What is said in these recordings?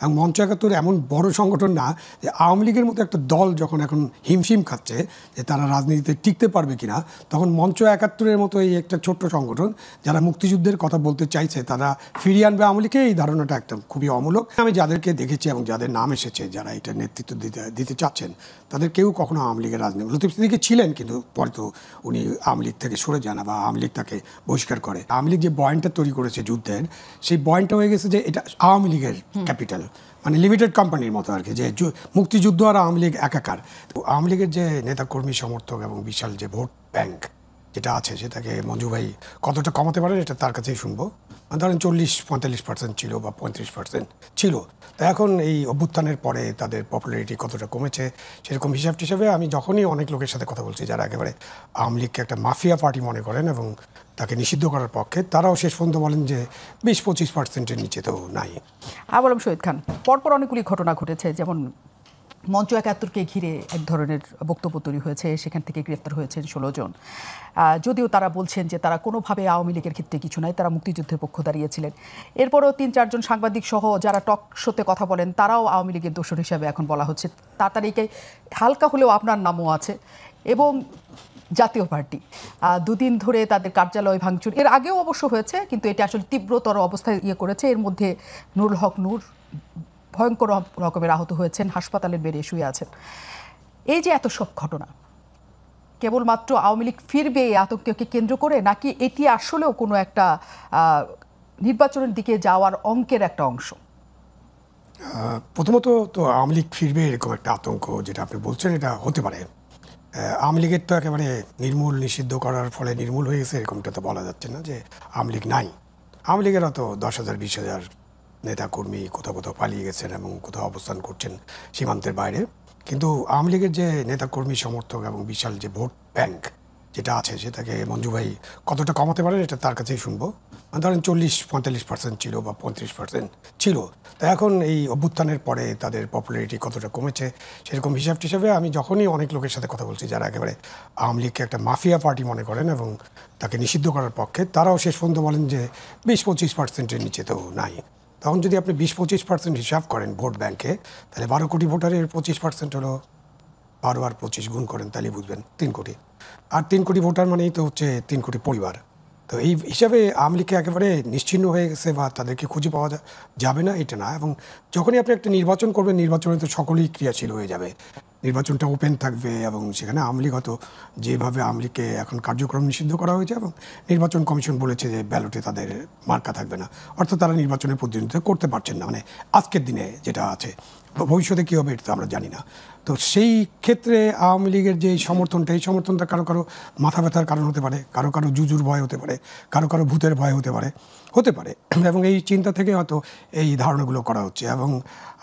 এবং মঞ্চ ৭১ এমন বড় সংগঠন না যে আওয়ামী লীগের মতো একটা দল যখন এখন হিমশিম খাচ্ছে যে তারা রাজনীতিতে টিকতে পারবে কিনা, তখন মঞ্চ ৭১-এর মতো এই একটা ছোট্ট সংগঠন যারা মুক্তিযুদ্ধের কথা বলতে চাইছে তারা ফিরিয়ে আনবে আওয়ামী লীগকে, এই ধারণাটা একটা খুবই অমূলক। আমি যাদেরকে দেখেছি এবং যাদের নাম এসেছে যারা এটা নেতৃত্ব দিতে চাচ্ছেন তাদের কেউ কখনো আওয়ামী লীগের রাজনীতি, লতিফ সিদ্দিকী ছিলেন কিন্তু পরে তো উনি আওয়ামী লীগ থেকে সরে যান বা আওয়ামী লীগ তাকে বহিষ্কার করে। আওয়ামী লীগ যে বয়ানটা তৈরি করেছে যুদ্ধের, সেই বয়ানটা হয়ে গেছে যে এটা আওয়ামী লীগের ক্যাপিটাল, মানে লিমিটেড কোম্পানির মতো আর কি, যে মুক্তিযুদ্ধ আর আওয়ামী লীগ একাকার। আওয়ামী লীগের যে নেতাকর্মী সমর্থক এবং বিশাল যে ভোট ব্যাংক যেটা আছে সেটাকে মঞ্জু ভাই কতটা কমাতে পারেন এটা তার কাছেই শুনবো। ধরেন 40-45% ছিল বা 35% ছিল, তা এখন এই অভ্যুত্থানের পরে তাদের পপুলারিটি কতটা কমেছে সেরকম হিসাবে আমি যখনই অনেক লোকের সাথে কথা বলছি যারা একেবারে আওয়ামী লীগকে একটা মাফিয়া পার্টি মনে করেন এবং তাকে নিষিদ্ধ করার পক্ষে, তারাও শেষ পর্যন্ত বলেন যে 20-25%-এর নিচে তো নাই। বললাম শহীদ খান, পরপর অনেকগুলি ঘটনা ঘটেছে, যেমন মঞ্চ ৭১-কে ঘিরে এক ধরনের বক্তব্য তৈরি হয়েছে, সেখান থেকে গ্রেফতার হয়েছেন 16 জন। যদিও তারা বলছেন যে তারা কোনোভাবে আওয়ামী লীগের ক্ষেত্রে কিছু নাই, তারা মুক্তিযুদ্ধের পক্ষ দাঁড়িয়েছিলেন। এরপরও 3-4 জন সাংবাদিক সহ যারা টক শোতে কথা বলেন তারাও আওয়ামী লীগের দোষর হিসাবে এখন বলা হচ্ছে। তাড়াতাড়িকে হালকা হলেও আপনার নামও আছে এবং জাতীয় পার্টি 2 দিন ধরে তাদের কার্যালয় ভাঙচুর এর আগেও অবশ্য হয়েছে, কিন্তু এটা আসলে তীব্রতর অবস্থায় করেছে। এর মধ্যে নুরুল হক নূর ভয়ঙ্কর রকমের আহত হয়েছেন, হাসপাতালের বেডে শুয়ে আছেন। এই যে এত সব ঘটনা, কেবলমাত্র আওয়ামী লীগ ফিরবে এই আতঙ্ককে কেন্দ্র করে, নাকি এটি আসলেও কোনো একটা নির্বাচনের দিকে যাওয়ার অঙ্কের একটা অংশ? প্রথমত তো আওয়ামী লীগ ফিরবে এরকম একটা আতঙ্ক যেটা আপনি বলছেন এটা হতে পারে। আওয়ামী লীগের তো একেবারে নিষিদ্ধ করার ফলে নির্মূল হয়ে গেছে এরকমটা তো বলা যাচ্ছে না যে আওয়ামী লীগ নাই। আওয়ামী লীগের তো 10,000-20,000 নেতাকর্মী কোথাও কোথাও পালিয়ে গেছেন এবং কোথাও অবস্থান করছেন সীমান্তের বাইরে। কিন্তু আওয়ামী লীগের যে নেতাকর্মী সমর্থক এবং বিশাল যে ভোট ব্যাংক যেটা আছে সেটাকে মঞ্জু ভাই কতটা কমাতে পারেন এটা তার কাছেই শুনবো। ধরেন 40-45% ছিল বা 35% ছিল, তা এখন এই অভ্যুত্থানের পরে তাদের পপুলারিটি কতটা কমেছে সেরকম হিসাবে আমি যখনই অনেক লোকের সাথে কথা বলছি যারা একেবারে আওয়ামী লীগকে একটা মাফিয়া পার্টি মনে করেন এবং তাকে নিষিদ্ধ করার পক্ষে, তারাও শেষ পর্যন্ত বলেন যে 20-25%-এর নিচে তো নাই। তখন যদি আপনি 20-25% হিসাব করেন ভোট ব্যাংকে, তাহলে 12 কোটি ভোটারের 25% হলো 12 আর 25 গুণ করেন, তাহলে বুঝবেন 3 কোটি। আর 3 কোটি ভোটার মানেই তো হচ্ছে 3 কোটি পরিবার। তো এই হিসাবে আওয়ামী লীগ একেবারে নিশ্চিহ্ন হয়ে গেছে বা তাদেরকে খুঁজে পাওয়া যাবে না এটা না। এবং যখনই আপনি একটা নির্বাচন করবেন, নির্বাচনে তো সকলেই ক্রিয়াশীল হয়ে যাবে, নির্বাচনটা ওপেন থাকবে এবং সেখানে আওয়ামী লীগ হয়তো যেভাবে আওয়ামী লীগকে এখন কার্যক্রম নিষিদ্ধ করা হয়েছে এবং নির্বাচন কমিশন বলেছে যে ব্যালটে তাদের মার্কা থাকবে না, অর্থাৎ তারা নির্বাচনে প্রতিনিধিত্ব করতে পারছেন না, মানে আজকের দিনে যেটা আছে। ভবিষ্যতে কী হবে এটা তো আমরা জানি না। তো সেই ক্ষেত্রে আওয়ামী লীগের যে সমর্থনটা, এই সমর্থনটা কারো কারো মাথা ব্যথার কারণ হতে পারে, কারো কারো জুজুর ভয় হতে পারে, কারো কারো ভূতের ভয় হতে পারে এবং এই চিন্তা থেকে হয়তো এই ধারণাগুলো করা হচ্ছে। এবং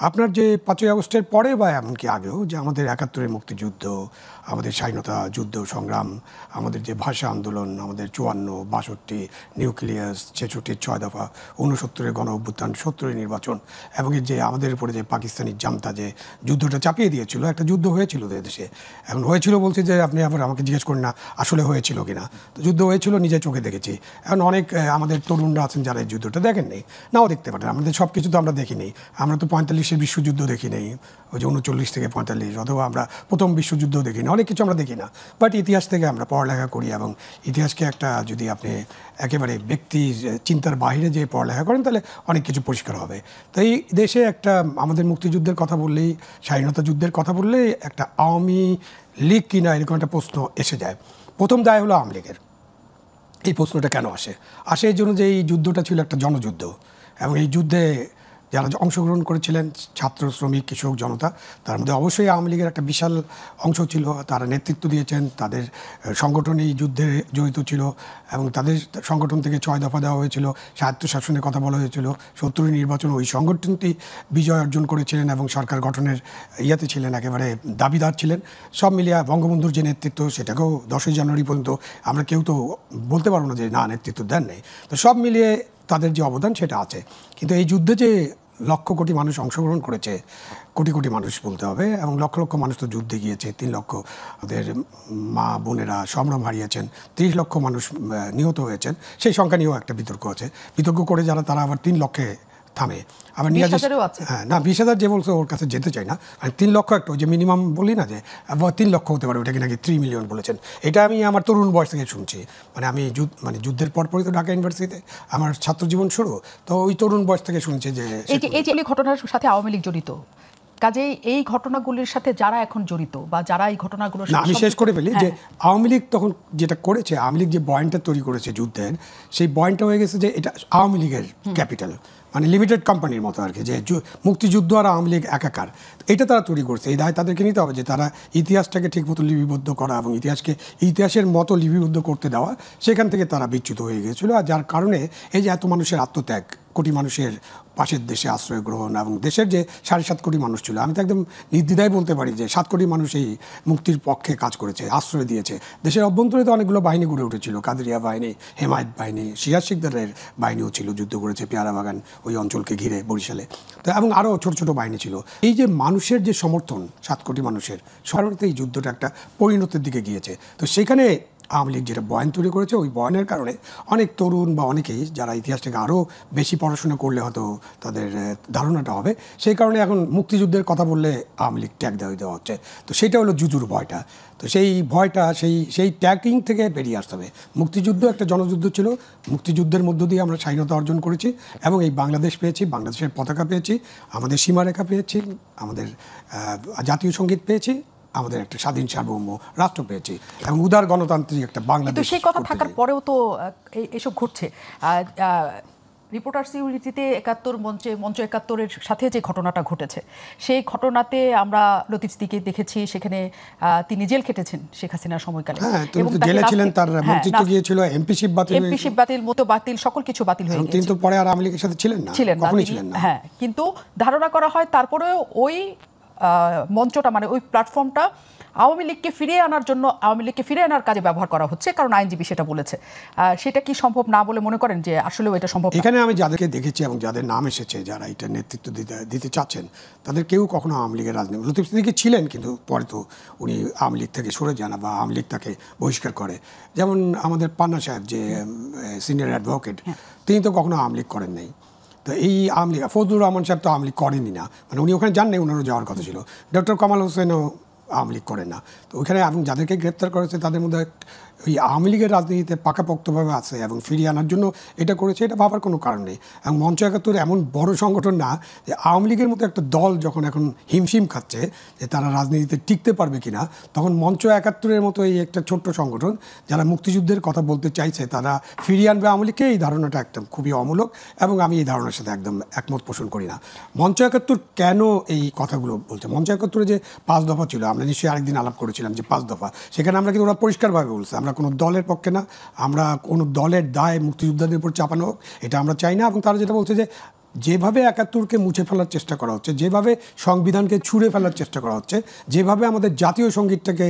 আপনার যে 5ই আগস্টের পরে বা এমনকি আগেও যে আমাদের 71-এর মুক্তিযুদ্ধ, আমাদের স্বাধীনতা যুদ্ধ সংগ্রাম, আমাদের যে ভাষা আন্দোলন, আমাদের 54, 62, নিউক্লিয়াস, 66, 6 দফা, 69-এর গণ অভ্যুত্থান, 70-এর নির্বাচন এবং যে আমাদের উপরে যে পাকিস্তানি জান্তা যে যুদ্ধটা চাপিয়ে দিয়েছিল, একটা যুদ্ধ হয়েছিল দেশে। এখন হয়েছিল বলছি যে আপনি আবার আমাকে জিজ্ঞেস করেন না আসলে হয়েছিল কিনা, তো যুদ্ধ হয়েছিল, নিজে চোখে দেখেছি। এখন অনেক আমাদের তরুণরা আছেন যারা এই যুদ্ধটা দেখেননি, নাও দেখতে পারেন, আমাদের সব কিছু তো আমরা দেখিনি। আমরা তো 45-এর বিশ্বযুদ্ধ দেখি নেই, ওই যে 39 থেকে 45, অথবা আমরা প্রথম বিশ্বযুদ্ধ দেখিনি, অনেক কিছু আমরা দেখি না। বাট ইতিহাস থেকে আমরা পড়ালেখা করি এবং ইতিহাসকে একটা যদি আপনি একেবারে ব্যক্তির চিন্তার বাইরে যে পড়ালেখা করেন তাহলে অনেক কিছু পরিষ্কার হবে। তো এই দেশে একটা আমাদের মুক্তিযুদ্ধের কথা বললেই, স্বাধীনতা যুদ্ধের কথা বললেই একটা আওয়ামী লীগ কিনা এরকম একটা প্রশ্ন এসে যায়। প্রথম দায় হলো আওয়ামী লীগের। এই প্রশ্নটা কেন আসে এই জন্য যে এই যুদ্ধটা ছিল একটা জনযুদ্ধ এবং এই যুদ্ধে যারা অংশগ্রহণ করেছিলেন ছাত্র, শ্রমিক, কৃষক, জনতা, তার মধ্যে অবশ্যই আওয়ামী লীগের একটা বিশাল অংশ ছিল। তারা নেতৃত্ব দিয়েছেন, তাদের সংগঠন এই যুদ্ধে জড়িত ছিল এবং তাদের সংগঠন থেকে 6 দফা দেওয়া হয়েছিল, স্বায়ত্তশাসনের কথা বলা হয়েছিল, 70-এর নির্বাচন ওই সংগঠনটি বিজয় অর্জন করেছিলেন এবং সরকার গঠনের ইয়াতে ছিলেন, একেবারে দাবিদার ছিলেন। সব মিলিয়ে বঙ্গবন্ধুর যে নেতৃত্ব সেটাকেও 10ই জানুয়ারি পর্যন্ত আমরা কেউ তো বলতে পারবো না যে না নেতৃত্ব দেন নাই। তো সব মিলিয়ে তাদের যে অবদান সেটা আছে। কিন্তু এই যুদ্ধে যে লক্ষ কোটি মানুষ অংশগ্রহণ করেছে, কোটি কোটি মানুষ বলতে হবে, এবং লক্ষ লক্ষ মানুষ তো যুদ্ধে গিয়েছে, 3 লক্ষ আমাদের মা বোনেরা সম্ভ্রম হারিয়েছেন, 30 লক্ষ মানুষ নিহত হয়েছেন, সেই সংখ্যা নিয়েও একটা বিতর্ক আছে। বিতর্ক করে যারা তারা আবার 3 লক্ষে থামে। আবার 20,000 আছে। হ্যাঁ, না 20,000 যে বলছে ওর কাছে যেতে চাই না, মানে 3 লক্ষ একটা যে মিনিমাম বলি না যে 3 লক্ষ হতে পারে, ওটাকে নাকি 3 মিলিয়ন বলেছেন। এটা আমি আমার তরুণ বয়স থেকে শুনছি, মানে আমি যুদ্ধের পরপরই তো ঢাকা ইউনিভার্সিটিতে আমার ছাত্র জীবন শুরু, তো ওই তরুণ বয়স থেকে শুনছি যে এই ঘটনার সাথে আওয়ামী লীগ জড়িত, কাজেই এই ঘটনাগুলির সাথে যারা এখন জড়িত বা যারা এই ঘটনাগুলোর না, আমি শেষ করে ফেলি যে আওয়ামী লীগ তখন যেটা করেছে, আওয়ামী লীগ যে বয়ানটা তৈরি করেছে যুদ্ধের, সেই বয়ানটা হয়ে গেছে যে এটা আওয়ামী লীগের ক্যাপিটাল, মানে লিমিটেড কোম্পানির মতো আর কি, যে মুক্তিযুদ্ধ আর আওয়ামী লীগ একাকার, এটা তারা তৈরি করছে। এই দায় তাদেরকে নিতে হবে যে তারা ইতিহাসটাকে ঠিকমতো লিপিবদ্ধ করা এবং ইতিহাসের মতো লিপিবদ্ধ করতে দেওয়া, সেখান থেকে তারা বিচ্যুত হয়ে গিয়েছিল। আর যার কারণে এই যে এত মানুষের আত্মত্যাগ, কোটি মানুষের পাশের দেশে আশ্রয় গ্রহণ, এবং দেশের যে 7.5 কোটি মানুষ ছিল, আমি তো একদম নির্দ্বিধায় বলতে পারি যে 7 কোটি মানুষ এই মুক্তির পক্ষে কাজ করেছে, আশ্রয় দিয়েছে। দেশের অভ্যন্তরে তো অনেকগুলো বাহিনী গড়ে উঠেছিল, কাদেরিয়া বাহিনী, হেমায়েত বাহিনী, সিরাজ শিকদারের বাহিনীও ছিল, যুদ্ধ করেছে পেয়ারা বাগান ওই অঞ্চলকে ঘিরে বরিশালে, তো এবং আরও ছোট ছোট বাহিনী ছিল। এই যে মানুষের যে সমর্থন, 7 কোটি মানুষের সাধারণত, এই যুদ্ধটা একটা পরিণতির দিকে গিয়েছে। তো সেখানে আওয়ামী লীগ যেটা বয়ান তৈরি করেছে, ওই বয়ানের কারণে অনেক তরুণ বা অনেকেই যারা ইতিহাসটাকে আরও বেশি পড়াশোনা করলে হয়তো তাদের ধারণাটা হবে, সেই কারণে এখন মুক্তিযুদ্ধের কথা বললে আওয়ামী লীগ ট্যাগ দেওয়া হচ্ছে। তো সেটা হলো জুজুর ভয়টা। তো সেই ভয়টা, সেই ট্যাগিং থেকে বেরিয়ে আসতে হবে। মুক্তিযুদ্ধ একটা জনযুদ্ধ ছিল, মুক্তিযুদ্ধের মধ্য দিয়ে আমরা স্বাধীনতা অর্জন করেছি এবং এই বাংলাদেশ পেয়েছি, বাংলাদেশের পতাকা পেয়েছি, আমাদের সীমারেখা পেয়েছি, আমাদের জাতীয় সঙ্গীত পেয়েছি, আমাদের একটা স্বাধীন সার্বভৌম রাষ্ট্র পেয়েছি এবং উদার গণতান্ত্রিক একটা বাংলাদেশ। সেই কথা থাকার পরেও তো এসব ঘটছে। রিপোর্টার্স ইউনিটিতে 71 মঞ্চ 71-এর সাথে যে ঘটনাটা ঘটেছে, সেই ঘটনাতে আমরা লতিফ সিদ্দিকীকে দেখেছি, সেখানে তিনি জেল খেটেছেন শেখ হাসিনার সময়কালে, এবং জেলে ছিলেন, তার মন্ত্রিত্ব গিয়েছিল, এমপিশিপ বাতিল, মতো বাতিল, সকল কিছু বাতিল হয়ে গেছে। তিনি তো পরে আর আওয়ামী লীগের সাথে ছিলেন না, কখনোই ছিলেন না। হ্যাঁ, কিন্তু ধারণা করা হয় তারপরেও ওই মঞ্চটা, মানে ওই প্ল্যাটফর্মটা আওয়ামী লীগকে ফিরিয়ে আনার জন্য, আওয়ামী লীগকে ফিরিয়ে আনার কাজে ব্যবহার করা হচ্ছে, কারণ আইনজীবী সেটা বলেছে। সেটা কি সম্ভব না বলে মনে করেন যে আসলেও এটা সম্ভব? এখানে আমি যাদেরকে দেখেছি এবং যাদের নাম এসেছে, যারা এটা নেতৃত্ব দিতে চাচ্ছেন, তাদের কেউ কখনো আওয়ামী লীগের রাজনীতি, লতিফ সিদ্দিকী ছিলেন, কিন্তু পরে তো উনি আওয়ামী লীগ থেকে সরে যান বা আওয়ামী লীগ তাকে বহিষ্কার করে। যেমন আমাদের পান্না সাহেব, যে সিনিয়র অ্যাডভোকেট, তিনি তো কখনো আওয়ামী লীগ করেন নাই। তো এই আওয়ামী লীগ, ফজলুর রহমান সাহেব তো আওয়ামী লীগ করেনই না, মানে উনি ওখানে যান নাই, ওনারও যাওয়ার কথা ছিল। ডক্টর কামাল হোসেনও আওয়ামী লীগ করেন না। তো ওইখানে এবং যাদেরকে গ্রেপ্তার করেছে তাদের মধ্যে ওই আওয়ামী লীগের রাজনীতিতে পাকাপোক্তভাবে আছে এবং ফিরিয়ে আনার জন্য এটা করেছে, এটা ভাবার কোনো কারণ নেই। এবং মঞ্চ 71 এমন বড় সংগঠন না যে আওয়ামী লীগের মতো একটা দল যখন এখন হিমশিম খাচ্ছে যে তারা রাজনীতিতে টিকতে পারবে কিনা, তখন মঞ্চ 71-এর মতো এই একটা ছোট্ট সংগঠন যারা মুক্তিযুদ্ধের কথা বলতে চাইছে, তারা ফিরিয়ে আনবে আওয়ামী লীগকে, এই ধারণাটা একদম খুবই অমূলক এবং আমি এই ধারণার সাথে একদম একমত পোষণ করি না। মঞ্চ 71 কেন এই কথাগুলো বলছে? মঞ্চ 71-এ যে 5 দফা ছিল, আমরা নিশ্চয়ই আরেকদিন আলাপ করেছিলাম যে 5 দফা, সেখানে আমরা কিন্তু ওরা পরিষ্কারভাবে বলছে আমরা কোনো দলের পক্ষে না, আমরা কোনো দলের দায় মুক্তিযোদ্ধাদের উপর চাপানো হোক, এটা আমরা চাই না। এবং তারা যেটা বলছে যে যেভাবে 71-কে মুছে ফেলার চেষ্টা করা হচ্ছে, যেভাবে সংবিধানকে ছুঁড়ে ফেলার চেষ্টা করা হচ্ছে, যেভাবে আমাদের জাতীয় সঙ্গীতটাকে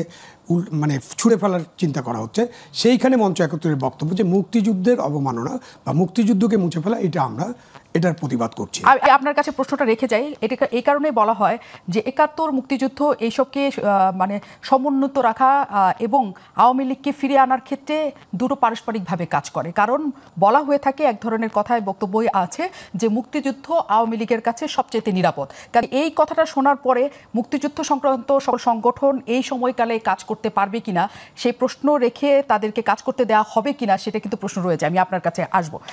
মানে ছুঁড়ে ফেলার চিন্তা করা হচ্ছে, সেইখানে মঞ্চ 71-এর বক্তব্য যে মুক্তিযুদ্ধের অবমাননা বা মুক্তিযুদ্ধকে মুছে ফেলা, এটার প্রতিবাদ করছি। আপনার কাছে প্রশ্নটা রেখে যাই, এটা এই কারণে বলা হয় যে 71 মুক্তিযুদ্ধ এইসবকে মানে সমুন্নত রাখা এবং আওয়ামী লীগকে ফিরিয়ে আনার ক্ষেত্রে দুটো পারস্পরিকভাবে কাজ করে। কারণ বলা হয়ে থাকে, এক ধরনের কথায় বক্তব্যই আছে যে মুক্তিযুদ্ধ আওয়ামী লীগের কাছে সবচেয়ে নিরাপদ। কারণ এই কথাটা শোনার পরে মুক্তিযুদ্ধ সংক্রান্ত সকল সংগঠন এই সময়কালে কাজ করতে পারবে কিনা, সেই প্রশ্ন রেখে তাদেরকে কাজ করতে দেওয়া হবে কিনা, সেটা কিন্তু প্রশ্ন রয়েছে। আমি আপনার কাছে আসবো।